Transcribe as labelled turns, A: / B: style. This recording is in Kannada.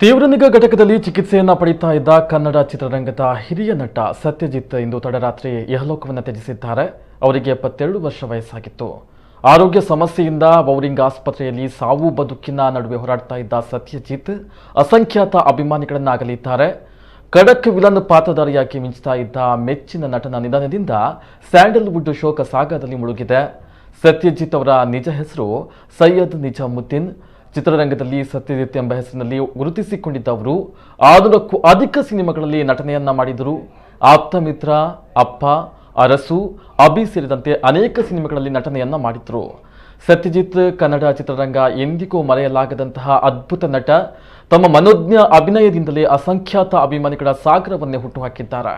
A: ತೀವ್ರ ನಿಗಾ ಘಟಕದಲ್ಲಿ ಚಿಕಿತ್ಸೆಯನ್ನ ಪಡೆಯುತ್ತಾ ಇದ್ದ ಕನ್ನಡ ಚಿತ್ರರಂಗದ ಹಿರಿಯ ನಟ ಸತ್ಯಜಿತ್ ಇಂದು ತಡರಾತ್ರಿ ಇಹಲೋಕವನ್ನು ತ್ಯಜಿಸಿದ್ದಾರೆ. ಅವರಿಗೆ 72 ವರ್ಷ ವಯಸ್ಸಾಗಿತ್ತು. ಆರೋಗ್ಯ ಸಮಸ್ಯೆಯಿಂದ ಬೌರಿಂಗ್ ಆಸ್ಪತ್ರೆಯಲ್ಲಿ ಸಾವು ಬದುಕಿನ ನಡುವೆ ಹೋರಾಡ್ತಾ ಇದ್ದ ಸತ್ಯಜಿತ್ ಅಸಂಖ್ಯಾತ ಅಭಿಮಾನಿಗಳನ್ನ ಅಗಲಿದ್ದಾರೆ. ಖಡಕ್ ವಿಲನ್ ಪಾತ್ರಧಾರಿಯಾಗಿ ಮಿಂಚ್ತಾ ಇದ್ದ ಮೆಚ್ಚಿನ ನಟನ ನಿಧನದಿಂದ ಸ್ಯಾಂಡಲ್ವುಡ್ ಶೋಕ ಸಾಗರದಲ್ಲಿ ಮುಳುಗಿದೆ. ಸತ್ಯಜಿತ್ ಅವರ ನಿಜ ಹೆಸರು ಸೈಯದ್ ನಿಜಾಮುದ್ದೀನ್. ಚಿತ್ರರಂಗದಲ್ಲಿ ಸತ್ಯಜಿತ್ ಎಂಬ ಹೆಸರಿನಲ್ಲಿ ಗುರುತಿಸಿಕೊಂಡಿದ್ದವರು 600ಕ್ಕೂ ಅಧಿಕ ಸಿನಿಮಾಗಳಲ್ಲಿ ನಟನೆಯನ್ನ ಮಾಡಿದರು. ಆಪ್ತ ಮಿತ್ರ, ಅಪ್ಪ, ಅರಸು, ಅಭಿ ಸೇರಿದಂತೆ ಅನೇಕ ಸಿನಿಮಾಗಳಲ್ಲಿ ನಟನೆಯನ್ನ ಮಾಡಿದ್ರು. ಸತ್ಯಜಿತ್ ಕನ್ನಡ ಚಿತ್ರರಂಗ ಎಂದಿಗೂ ಮರೆಯಲಾಗದಂತಹ ಅದ್ಭುತ ನಟ. ತಮ್ಮ ಮನೋಜ್ಞ ಅಭಿನಯದಿಂದಲೇ ಅಸಂಖ್ಯಾತ ಅಭಿಮಾನಿಗಳ ಸಾಗರವನ್ನೇ ಹುಟ್ಟುಹಾಕಿದ್ದಾರೆ.